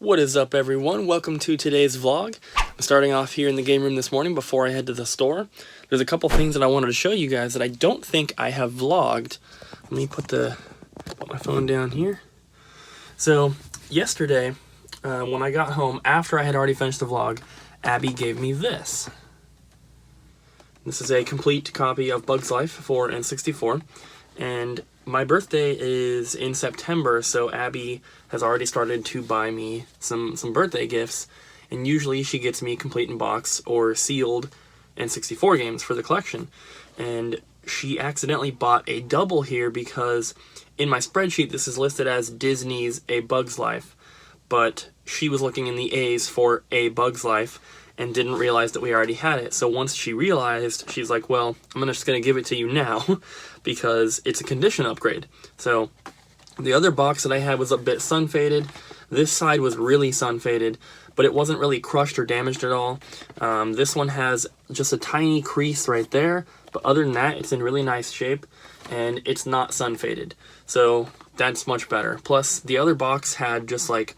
What is up, everyone? Welcome to today's vlog. I'm starting off here in the game room this morning before I head to the store. There's a couple things that I wanted to show you guys that I don't think I have vlogged. Let me put my phone down here. So yesterday, when I got home, after I had already finished the vlog, Abby gave me this. This is a complete copy of Bugs Life for N64, and my birthday is in September, so Abby has already started to buy me some birthday gifts, and usually she gets me complete in box or sealed N64 games for the collection. And she accidentally bought a double here because in my spreadsheet this is listed as Disney's A Bug's Life, but she was looking in the A's for A Bug's Life and didn't realize that we already had it. So once she realized, she's like, well, I'm just going to give it to you now because it's a condition upgrade. So the other box that I had was a bit sun faded. This side was really sun faded, but it wasn't really crushed or damaged at all. This one has just a tiny crease right there, but other than that, it's in really nice shape and it's not sun faded. So that's much better. Plus the other box had just like,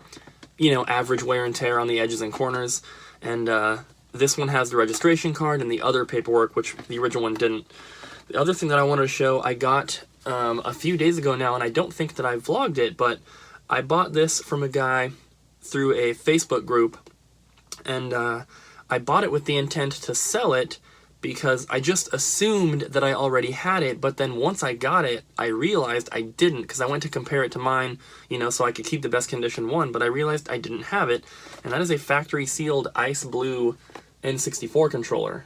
you know, average wear and tear on the edges and corners. And this one has the registration card and the other paperwork, which the original one didn't. The other thing that I wanted to show, I got a few days ago now, and I don't think that I vlogged it, but I bought this from a guy through a Facebook group, and I bought it with the intent to sell it because I just assumed that I already had it, but then once I got it, I realized I didn't, because I went to compare it to mine, you know, so I could keep the best condition one, but I realized I didn't have it, and that is a factory sealed ice blue N64 controller.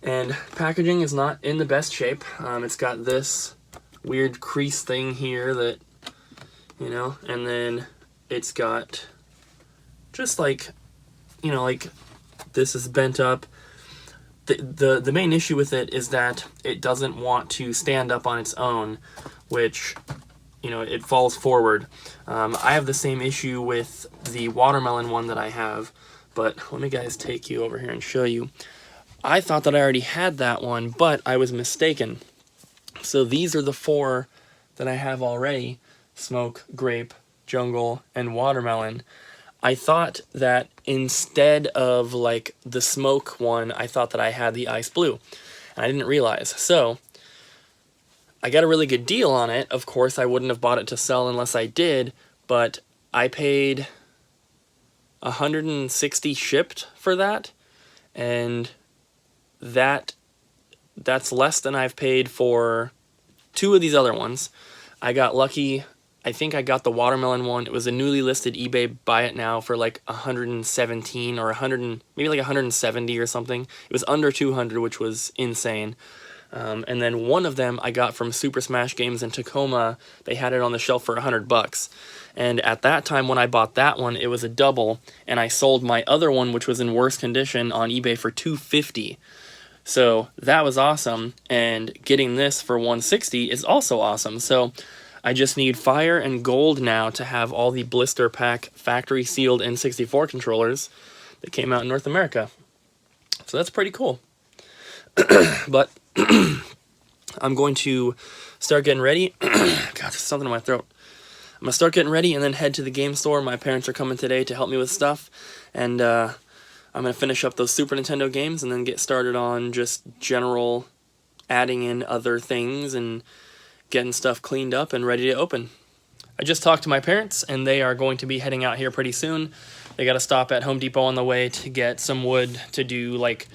And packaging is not in the best shape. It's got this weird crease thing here that, you know, and then it's got just like, you know, like this is bent up. The main issue with it is that it doesn't want to stand up on its own, which, you know, it falls forward. I have the same issue with the watermelon one that I have, but let me guys take you over here and show you. I thought that I already had that one, but I was mistaken. So these are the four that I have already: smoke, grape, jungle, and watermelon. I thought that instead of like the smoke one, I thought that I had the ice blue, and I didn't realize. So I got a really good deal on it. Of course, I wouldn't have bought it to sell unless I did, but I paid $160 shipped for that, and that's less than I've paid for two of these other ones. I got lucky. I think I got the watermelon one. It was a newly listed eBay buy it now for like 117 or 100, maybe like 170 or something. It was under 200, which was insane. And then one of them I got from Super Smash Games in Tacoma. They had it on the shelf for $100. And at that time when I bought that one, it was a double, and I sold my other one, which was in worse condition, on eBay for $250. So that was awesome, and getting this for $160 is also awesome. So I just need fire and gold now to have all the blister pack factory sealed N64 controllers that came out in North America. So that's pretty cool. But I'm going to start getting ready. God, there's something in my throat. I'm going to start getting ready and then head to the game store. My parents are coming today to help me with stuff, and I'm going to finish up those Super Nintendo games and then get started on just general adding in other things and getting stuff cleaned up and ready to open. I just talked to my parents, and they are going to be heading out here pretty soon. They got to stop at Home Depot on the way to get some wood to do like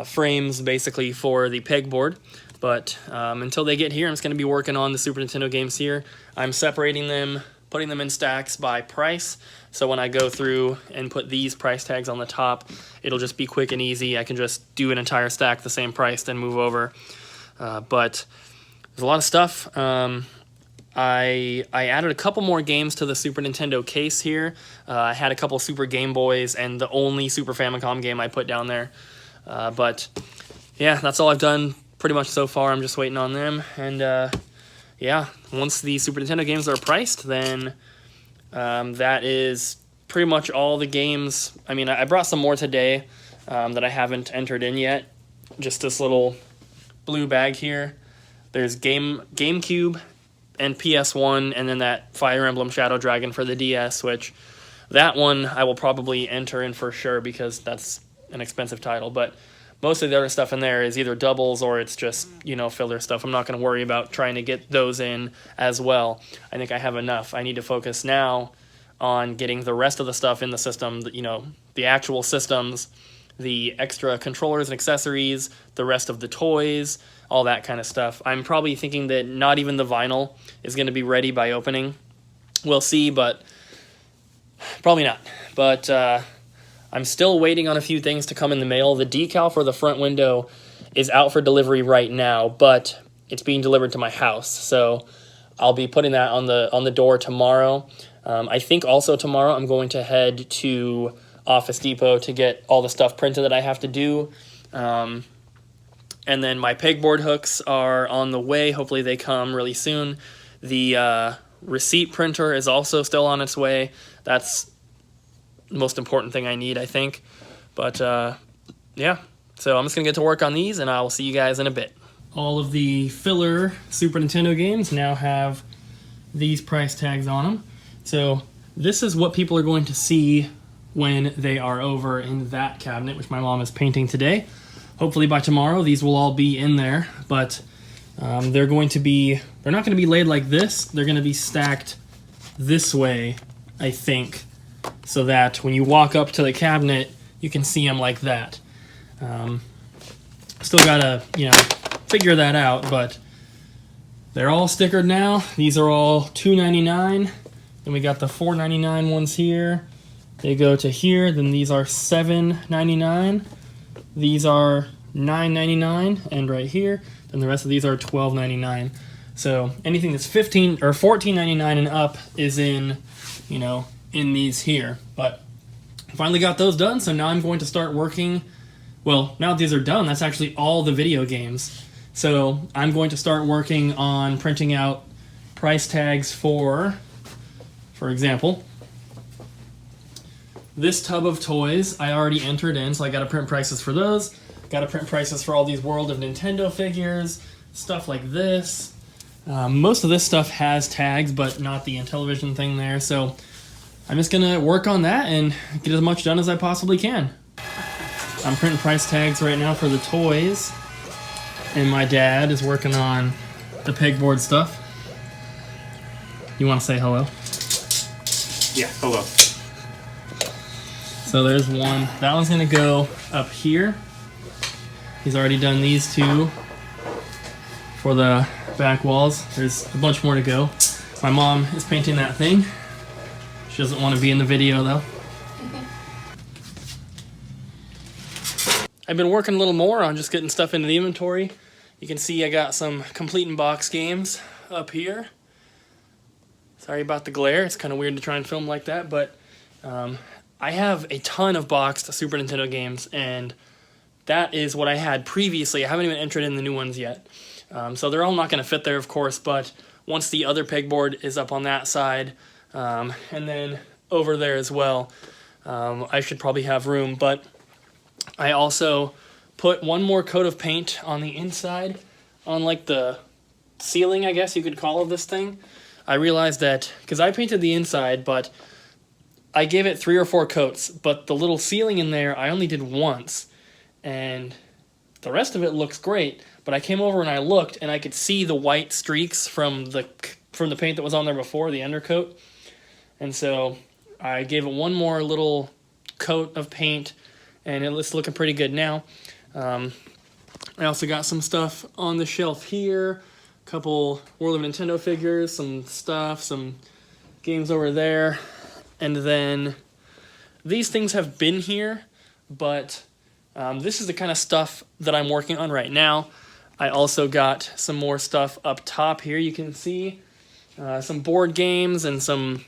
frames basically for the pegboard. But until they get here, I'm just going to be working on the Super Nintendo games here. I'm separating them, putting them in stacks by price. So when I go through and put these price tags on the top, it'll just be quick and easy. I can just do an entire stack the same price, then move over. But there's a lot of stuff. I added a couple more games to the Super Nintendo case here. I had a couple Super Game Boys and the only Super Famicom game I put down there. But yeah, that's all I've done pretty much so far. I'm just waiting on them. And yeah, once the Super Nintendo games are priced, then that is pretty much all the games. I mean, I brought some more today that I haven't entered in yet. Just this little blue bag here. There's GameCube, and PS1, and then that Fire Emblem Shadow Dragon for the DS, which that one I will probably enter in for sure because that's an expensive title. But most of the other stuff in there is either doubles or it's just, you know, filler stuff. I'm not going to worry about trying to get those in as well. I think I have enough. I need to focus now on getting the rest of the stuff in the system, you know, the actual systems, the extra controllers and accessories, the rest of the toys, all that kind of stuff. I'm probably thinking that not even the vinyl is going to be ready by opening. We'll see, but probably not. But I'm still waiting on a few things to come in the mail. The decal for the front window is out for delivery right now, but it's being delivered to my house. So I'll be putting that on the door tomorrow. I think also tomorrow I'm going to head to Office Depot to get all the stuff printed that I have to do. And then my pegboard hooks are on the way. Hopefully they come really soon. The receipt printer is also still on its way. That's the most important thing I need, I think. But yeah, so I'm just going to get to work on these, and I will see you guys in a bit. All of the filler Super Nintendo games now have these price tags on them. So this is what people are going to see when they are over in that cabinet, which my mom is painting today. Hopefully by tomorrow these will all be in there, but they're not going to be laid like this. They're going to be stacked this way, I think, so that when you walk up to the cabinet, you can see them like that. Still gotta, you know, figure that out, but they're all stickered now. These are all $2.99. Then we got the $4.99 ones here. They go to here. Then these are $7.99. These are $9.99, and right here. Then the rest of these are $12.99. So anything that's $15 or $14.99 and up is in, you know, in these here. But finally got those done, so now I'm going to start working. Well, now that these are done, that's actually all the video games. So I'm going to start working on printing out price tags for example, this tub of toys I already entered in, so I got to print prices for those. Got to print prices for all these World of Nintendo figures, stuff like this. Most of this stuff has tags, but not the Intellivision thing there. So I'm just going to work on that and get as much done as I possibly can. I'm printing price tags right now for the toys, and my dad is working on the pegboard stuff. You want to say hello? Yeah, hello. So there's one. That one's going to go up here. He's already done these two for the back walls. There's a bunch more to go. My mom is painting that thing. She doesn't want to be in the video, though. I've been working a little more on just getting stuff into the inventory. You can see I got some complete in box games up here. Sorry about the glare. It's kind of weird to try and film like that, but I have a ton of boxed Super Nintendo games, and that is what I had previously. I haven't even entered in the new ones yet. So they're all not going to fit there, of course, but once the other pegboard is up on that side, and then over there as well, I should probably have room. But I also put one more coat of paint on the inside, on like the ceiling, I guess you could call it, this thing. I realized that, because I painted the inside, but I gave it 3 or 4 coats, but the little ceiling in there I only did once, and the rest of it looks great, but I came over and I looked, and I could see the white streaks from the paint that was on there before, the undercoat, and so I gave it one more little coat of paint, and it's looking pretty good now. I also got some stuff on the shelf here, a couple World of Nintendo figures, some stuff, some games over there, and then these things have been here, but this is the kind of stuff that I'm working on right now. I also got some more stuff up top here. You can see some board games and some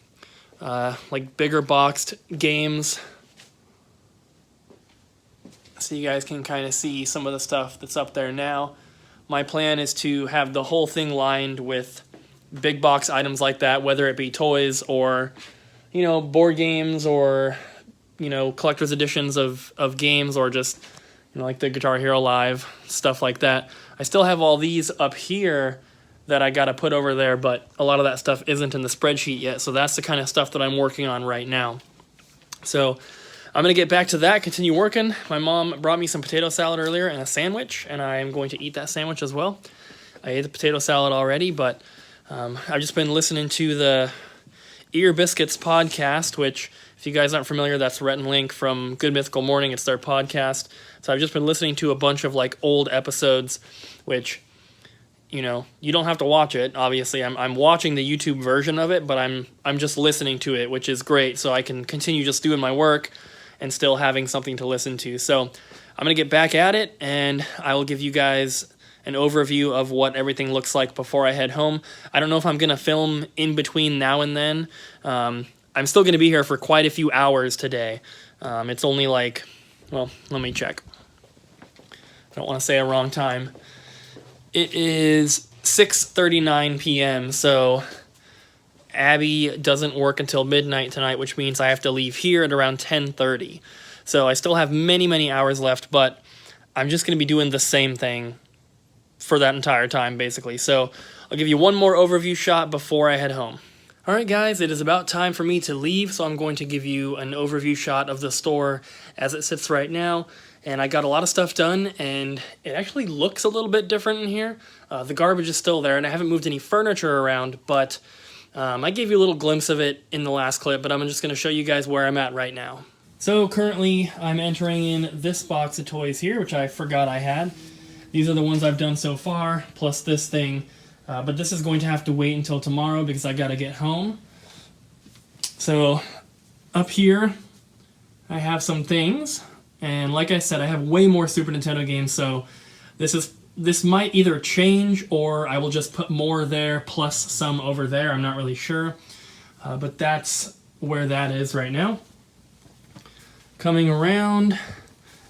like bigger boxed games. So you guys can kind of see some of the stuff that's up there now. My plan is to have the whole thing lined with big box items like that, whether it be toys or, you know, board games or, you know, collector's editions of games, or just, you know, like the Guitar Hero Live, stuff like that. I still have all these up here that I got to put over there, but a lot of that stuff isn't in the spreadsheet yet, so that's the kind of stuff that I'm working on right now. So I'm going to get back to that, continue working. My mom brought me some potato salad earlier and a sandwich, and I'm going to eat that sandwich as well. I ate the potato salad already, but I've just been listening to the Ear Biscuits podcast, which, if you guys aren't familiar, that's Rhett and Link from Good Mythical Morning. It's their podcast. So I've just been listening to a bunch of like old episodes, which, you know, you don't have to watch it. Obviously, I'm watching the YouTube version of it, but I'm just listening to it, which is great. So I can continue just doing my work and still having something to listen to. So I'm gonna get back at it, and I will give you guys an overview of what everything looks like before I head home. I don't know if I'm going to film in between now and then. I'm still going to be here for quite a few hours today. It's only like, well, let me check. I don't want to say a wrong time. It is 6:39 p.m., so Abby doesn't work until midnight tonight, which means I have to leave here at around 10:30. So I still have many, many hours left, but I'm just going to be doing the same thing for that entire time, basically. So I'll give you one more overview shot before I head home. Alright guys, it is about time for me to leave, so I'm going to give you an overview shot of the store as it sits right now. And I got a lot of stuff done, and it actually looks a little bit different in here. The garbage is still there, and I haven't moved any furniture around, but I gave you a little glimpse of it in the last clip, but I'm just going to show you guys where I'm at right now. So currently, I'm entering in this box of toys here, which I forgot I had. These are the ones I've done so far, plus this thing. But this is going to have to wait until tomorrow because I got to get home. So up here, I have some things. And like I said, I have way more Super Nintendo games, so this might either change or I will just put more there plus some over there. I'm not really sure. But that's where that is right now. Coming around,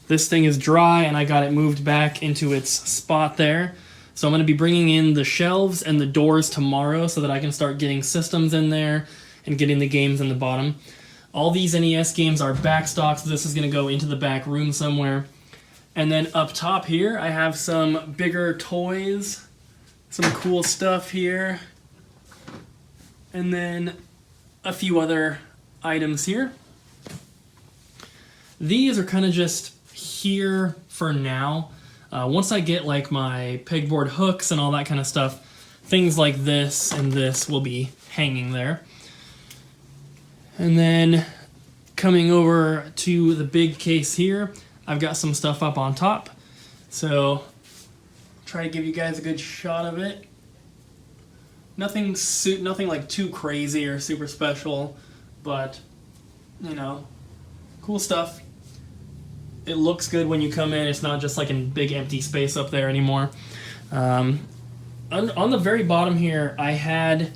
this thing is dry and I got it moved back into its spot there. So I'm going to be bringing in the shelves and the doors tomorrow so that I can start getting systems in there and getting the games in the bottom. All these NES games are backstock, so this is going to go into the back room somewhere. And then up top here, I have some bigger toys, some cool stuff here, and then a few other items here. These are kind of just here for now. Once I get like my pegboard hooks and all that kind of stuff, things like this and this will be hanging there. And then coming over to the big case here, I've got some stuff up on top. So try to give you guys a good shot of it. Nothing like too crazy or super special, but you know, cool stuff. It looks good when you come in. It's not just like a big empty space up there anymore. On the very bottom here, I had,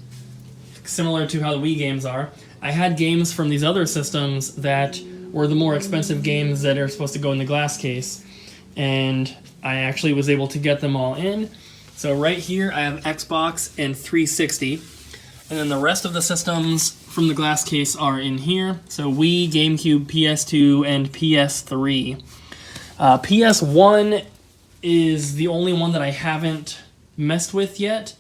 similar to how the Wii games are, I had games from these other systems that were the more expensive games that are supposed to go in the glass case. And I actually was able to get them all in. So right here, I have Xbox and 360. And then the rest of the systems from the glass case are in here. So Wii, GameCube, PS2, and PS3. PS1 is the only one that I haven't messed with yet,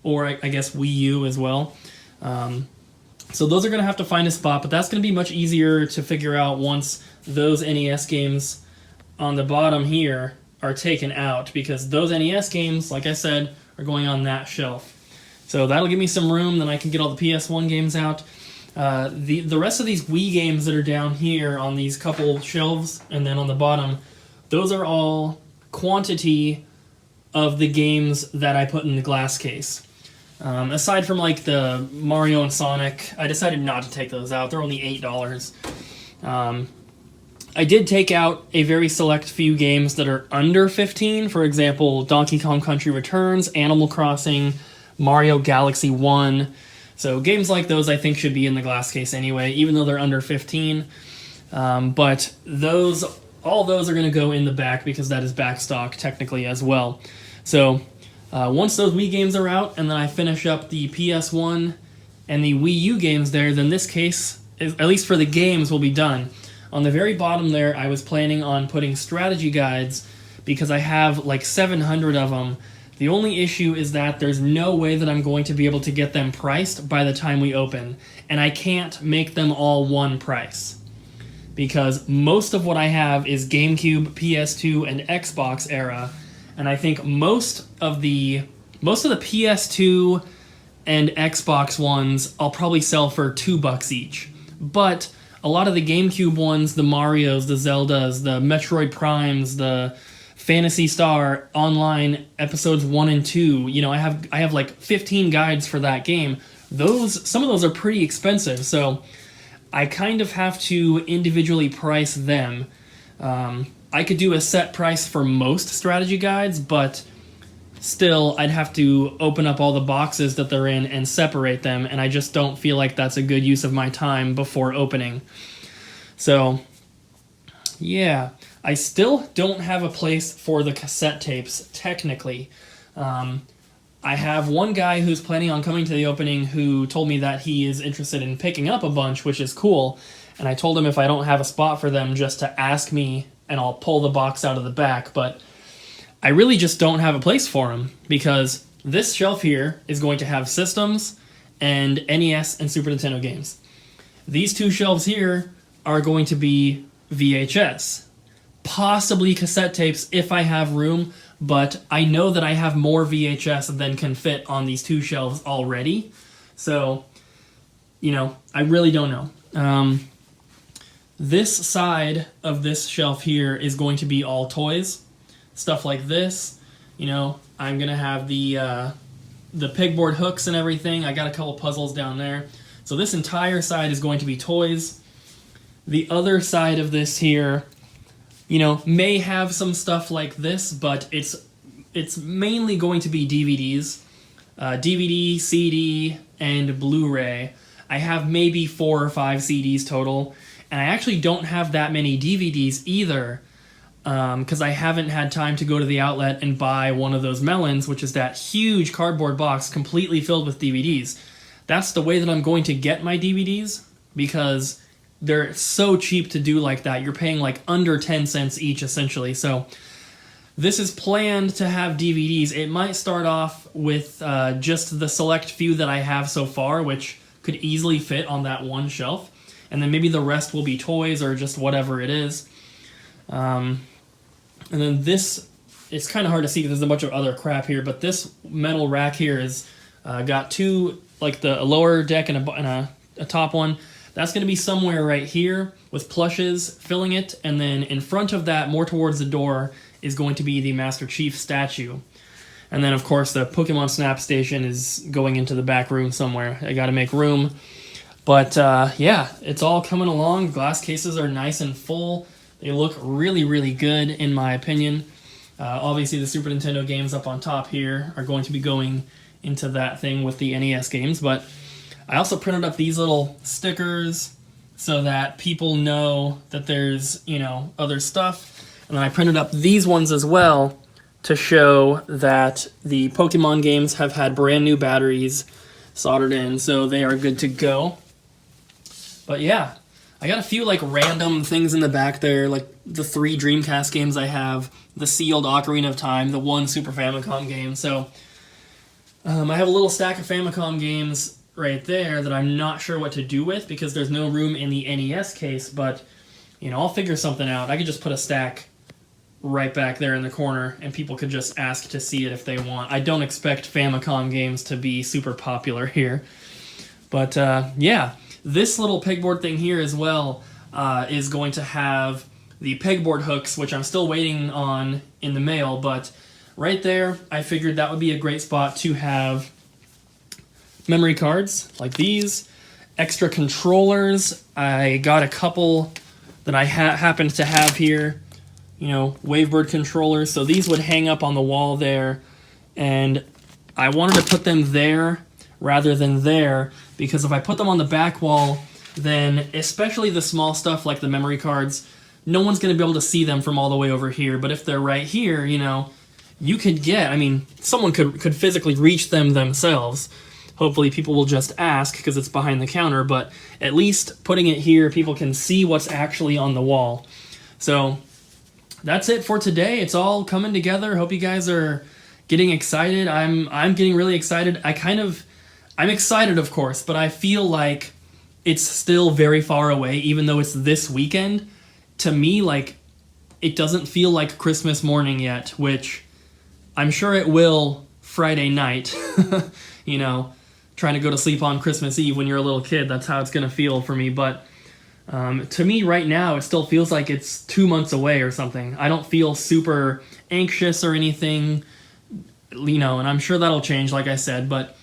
or I guess Wii U as well. So those are going to have to find a spot, but that's going to be much easier to figure out once those NES games on the bottom here are taken out, because those NES games, like I said, are going on that shelf. So that'll give me some room, then I can get all the PS1 games out. The rest of these Wii games that are down here on these couple shelves and then on the bottom, those are all quantity of the games that I put in the glass case. Aside from like the Mario and Sonic, I decided not to take those out. They're only $8. I did take out a very select few games that are under 15. For example, Donkey Kong Country Returns, Animal Crossing, Mario Galaxy 1. So games like those I think should be in the glass case anyway, even though they're under 15. But all those are going to go in the back because that is backstock technically as well. So once those Wii games are out and then I finish up the PS1 and the Wii U games there, then this case, at least for the games, will be done. On the very bottom there, I was planning on putting strategy guides because I have like 700 of them The only issue is that there's no way that I'm going to be able to get them priced by the time we open, and I can't make them all one price. Because most of what I have is GameCube, PS2, and Xbox era, and I think most of the PS2 and Xbox ones I'll probably sell for $2 each. But a lot of the GameCube ones, the Marios, the Zeldas, the Metroid Primes, the Phantasy Star Online episodes 1 and 2, you know, I have like 15 guides for that game. Some of those are pretty expensive, so I kind of have to individually price them. I could do a set price for most strategy guides, but still I'd have to open up all the boxes that they're in and separate them, and I just don't feel like that's a good use of my time before opening. So, yeah. I still don't have a place for the cassette tapes, technically. I have one guy who's planning on coming to the opening who told me that he is interested in picking up a bunch, which is cool, and I told him if I don't have a spot for them just to ask me and I'll pull the box out of the back, but I really just don't have a place for them because this shelf here is going to have systems and NES and Super Nintendo games. These two shelves here are going to be VHS. Possibly cassette tapes if I have room, but I know that I have more VHS than can fit on these two shelves already. So, you know, I really don't know. This side of this shelf here is going to be all toys. Stuff like this. You know, I'm going to have the pegboard hooks and everything. I got a couple puzzles down there. So this entire side is going to be toys. The other side of this here, you know, may have some stuff like this, but it's mainly going to be DVDs. DVD, CD, and Blu-ray. I have maybe 4 or 5 CDs total, and I actually don't have that many DVDs either, because I haven't had time to go to the outlet and buy one of those melons, which is that huge cardboard box completely filled with DVDs. That's the way that I'm going to get my DVDs, because they're so cheap to do like that. You're paying like under 10 cents each, essentially. So this is planned to have DVDs. It might start off with just the select few that I have so far, which could easily fit on that one shelf. And then maybe the rest will be toys or just whatever it is. And then this, it's kind of hard to see because there's a bunch of other crap here, but this metal rack here is got two, like a lower deck and a top one. That's going to be somewhere right here with plushes filling it, and then in front of that, more towards the door, is going to be the Master Chief statue. And then, of course, the Pokemon Snap Station is going into the back room somewhere. I got to make room. But, yeah, it's all coming along. Glass cases are nice and full. They look really, really good, in my opinion. Obviously, the Super Nintendo games up on top here are going to be going into that thing with the NES games, but I also printed up these little stickers so that people know that there's, you know, other stuff. And then I printed up these ones as well to show that the Pokemon games have had brand new batteries soldered in, so they are good to go. But yeah, I got a few like random things in the back there, like the 3 Dreamcast games I have, the sealed Ocarina of Time, the 1 Super Famicom game. So I have a little stack of Famicom games right there that I'm not sure what to do with because there's no room in the NES case, but you know, I'll figure something out. I could just put a stack right back there in the corner and people could just ask to see it if they want. I don't expect Famicom games to be super popular here. But yeah, this little pegboard thing here as well is going to have the pegboard hooks, which I'm still waiting on in the mail, but right there I figured that would be a great spot to have memory cards like these, extra controllers. I got a couple that I happened to have here, you know, Wavebird controllers, so these would hang up on the wall there, and I wanted to put them there rather than there, because if I put them on the back wall, then especially the small stuff like the memory cards, no one's going to be able to see them from all the way over here, but if they're right here, you know, you could get, I mean, someone could physically reach them themselves. Hopefully people will just ask because it's behind the counter, but at least putting it here, people can see what's actually on the wall. So that's it for today. It's all coming together. Hope you guys are getting excited. I'm getting really excited. I'm excited, of course, but I feel like it's still very far away, even though it's this weekend. To me, like, it doesn't feel like Christmas morning yet, which I'm sure it will Friday night. You know, trying to go to sleep on Christmas Eve when you're a little kid. That's how it's going to feel for me. But to me right now, it still feels like it's 2 months away or something. I don't feel super anxious or anything, you know, and I'm sure that'll change, like I said. But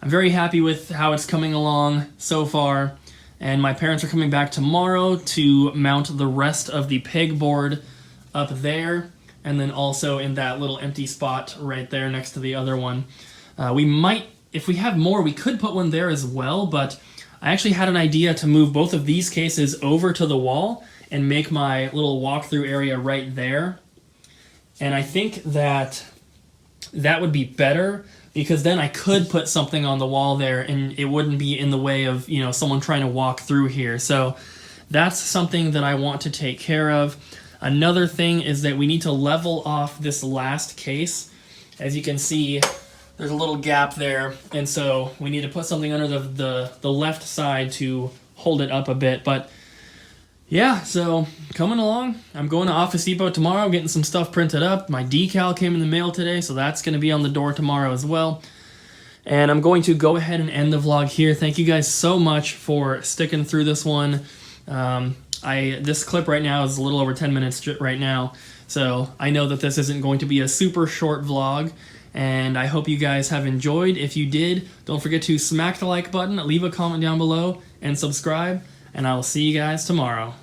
I'm very happy with how it's coming along so far. And my parents are coming back tomorrow to mount the rest of the pegboard up there, and then also in that little empty spot right there next to the other one. We might, if we have more, we could put one there as well, but I actually had an idea to move both of these cases over to the wall and make my little walkthrough area right there. And I think that that would be better, because then I could put something on the wall there and it wouldn't be in the way of, you know, someone trying to walk through here. So that's something that I want to take care of. Another thing is that we need to level off this last case. As you can see, there's a little gap there, and so we need to put something under the left side to hold it up a bit. But yeah, so coming along. I'm going to Office Depot tomorrow, getting some stuff printed up. My decal came in the mail today, so that's going to be on the door tomorrow as well. And I'm going to go ahead and end the vlog here. Thank you guys so much for sticking through this one. This clip right now is a little over 10 minutes right now, so I know that this isn't going to be a super short vlog, and I hope you guys have enjoyed. If you did, don't forget to smack the like button, leave a comment down below, and subscribe, and I will see you guys tomorrow.